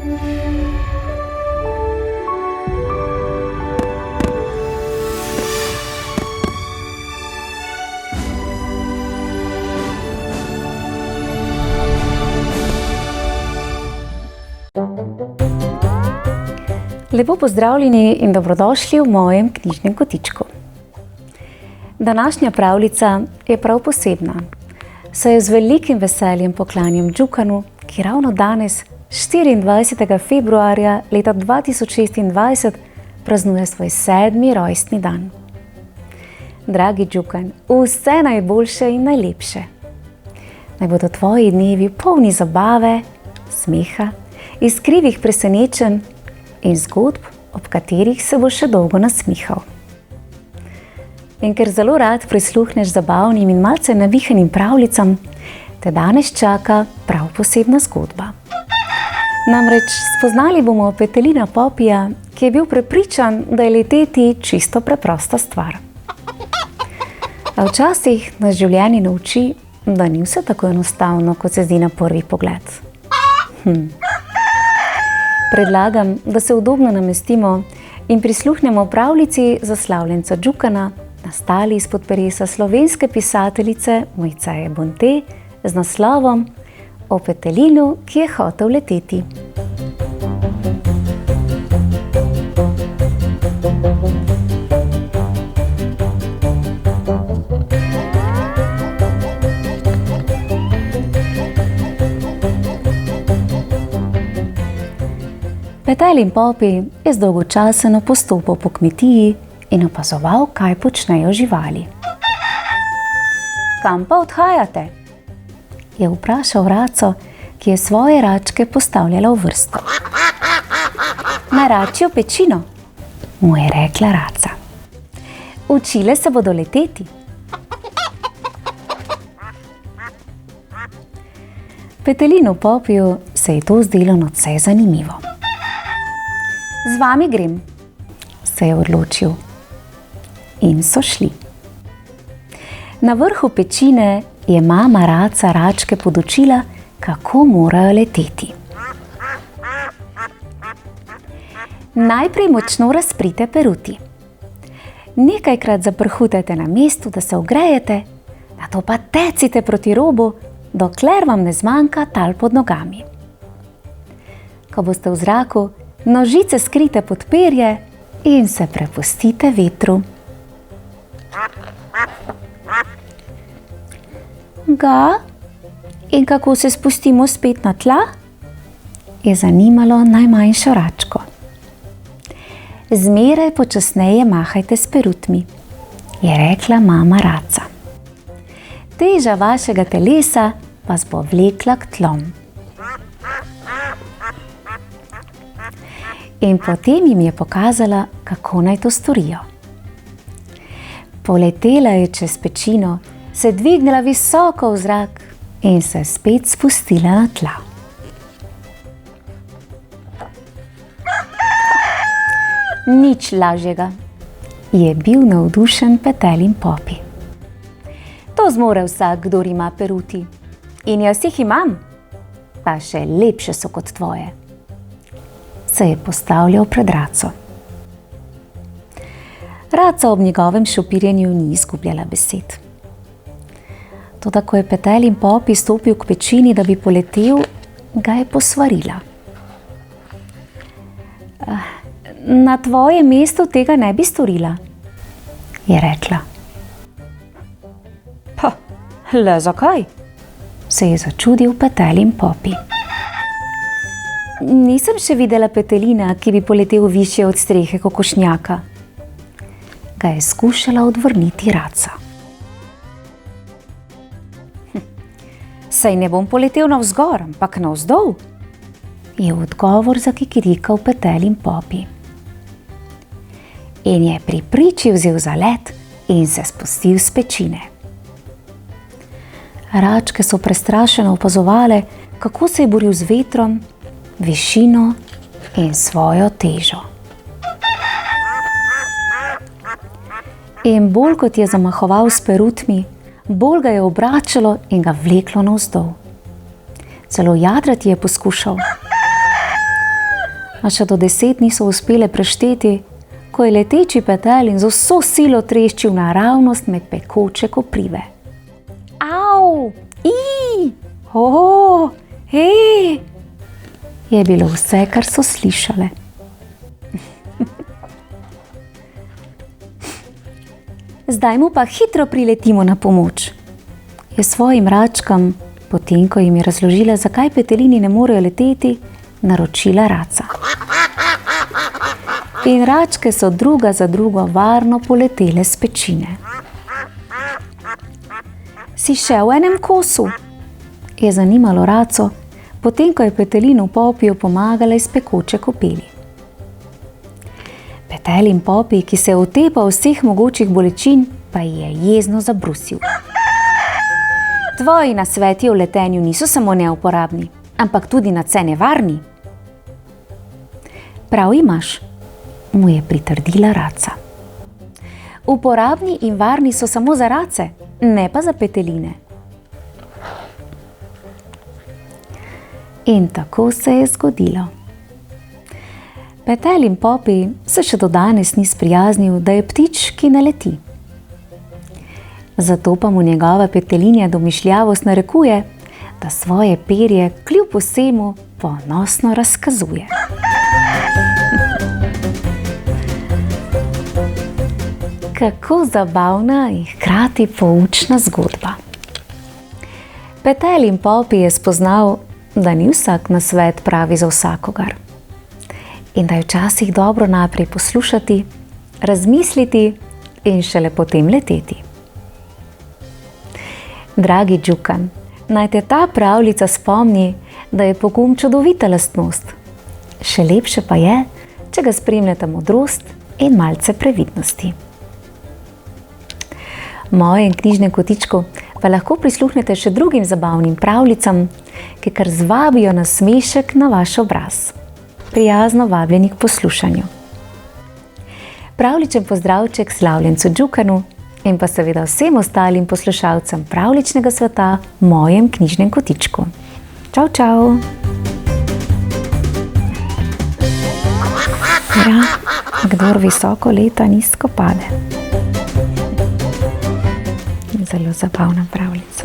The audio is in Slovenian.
Lepo pozdravljeni in dobrodošli v mojem knjižnem kotičku. Današnja pravljica je prav posebna, saj jo z velikim veseljem poklanjam Džukanu, ki ravno danes, 24. februarja leta 2026, praznuje svoj 7. rojstni dan. Dragi Džukan, vse najboljše in najlepše. Naj bodo tvoji dnevi polni zabave, smeha, iskrivih presenečenj in zgodb, ob katerih se bo še dolgo nasmihal. In ker zelo rad prisluhneš zabavnim in malce navihanim pravljicam, te danes čaka prav posebna zgodba. Namreč spoznali bomo petelina Popija, ki je bil prepričan, da je leteti čisto preprosta stvar. A včasih nas življenje nauči, da ni vse tako enostavno, kot se zdi na prvi pogled. Predlagam, da se udobno namestimo in prisluhnemo pravljici zaslavljenca Džukana, nastali izpod peresa slovenske pisateljice Mojceje Bonte z naslovom O petelinu, ki je hotel leteti. Petelin Popi je zdolgočaseno postopal po kmetiji in opazoval, kaj počnejo živali. Kam pa odhajate? Je vprašal raco, ki je svoje račke postavljala v vrsto. Na račjo pečino, mu je rekla raca. Učile se bodo leteti. Petelinu Popiju se je to zdelo nadvse zanimivo. Z vami grem, se je odločil. In so šli. Na vrhu pečine je mama raca račke podučila, kako morajo leteti. Najprej močno razprite peruti. Nekajkrat zaprhutajte na mestu, da se ogrejete, nato pa tecite proti robu, dokler vam ne zmanjka tal pod nogami. Ko boste v zraku, nožice skrite pod perje in se prepustite vetru. Ga? In kako se spustimo spet na tla? Je zanimalo najmanjšo račko. Zmeraj počasneje mahajte s perutmi, je rekla mama raca. Teža vašega telesa vas bo vlekla k tlom. In potem jim je pokazala, kako naj to storijo. Poletela je čez pečino, se dvignila visoko v zrak in se spet spustila na tla. Nič lažjega, je bil navdušen Petelin Popi. To zmore vsak, kdor ima peruti. In jaz jih imam, pa še lepše so kot tvoje. Se je postavljal pred raco. Raca ob njegovem šopirjenju ni izgubljala besed. Toda ko je Petelin Popi stopil k pečini, da bi poletel, ga je posvarila. Na tvojem mestu tega ne bi storila, je rekla. Pa, le zakaj? Se je začudil Petelin Popi. Nisem še videla petelina, ki bi poletel višje od strehe kokošnjaka. Ga je skušala odvrniti raca. Saj ne bom poletel navzgor, ampak navzdol, je v odgovor zakikirikal Petelin Popi. In je pri priči vzel zalet in se spustil s pečine. Račke so prestrašeno opazovale, kako se je boril z vetrom, višino in svojo težo. In bolj kot je zamahoval s perutmi, bolj ga je obračalo in ga vleklo navzdol. Celo jadrati je poskušal. a še do 10 niso uspele prešteti, ko je leteči petelin z vso silo treščil naravnost med pekoče koprive. Au! Hej! Je bilo vse, kar so slišale. Zdaj mu pa hitro priletimo na pomoč, je svojim račkam, potem ko jim je razložila, zakaj petelini ne morejo leteti, naročila raca. In račke so druga za drugo varno poletele s pečine. Si še v enem kosu? Je zanimalo raco, potem ko je petelin v Popiju pomagala iz pekoče kopeli. Petelin Popi, ki se je otepal vseh mogočih bolečin, pa je jezno zabrusil. Tvoji nasveti o letenju niso samo neuporabni, ampak tudi nadvse nevarni. Prav imaš, mu je pritrdila raca. Uporabni in varni so samo za race, ne pa za peteline. In tako se je zgodilo. Petelin Popi se še do danes ni sprijaznil, da je ptič, ki ne leti. Zato pa mu njegova petelinja domišljavost narekuje, da svoje perje kljub vsemu ponosno razkazuje. Kako zabavna in hkrati poučna zgodba. Petelin Popi je spoznal, da ni vsak nasvet pravi za vsakogar. In da je včasih dobro najprej poslušati, razmisliti in šele potem leteti. Dragi Džukan, naj te ta pravljica spomni, da je pogum čudovita lastnost. Še lepše pa je, če ga spremljata modrost in malce previdnosti. Mojem knjižnem kotičku pa lahko prisluhnete še drugim zabavnim pravljicam, ki kar zvabijo na smešek na vaš obraz. Prijazno vabljeni k poslušanju. Pravličen pozdravček slavljencu Džukanu in pa seveda vsem ostalim poslušalcem pravličnega sveta v mojem knjižnem kotičku. Čau, čau! Ja, kdor visoko leta, nizko pade. Zelo zabavna pravljica.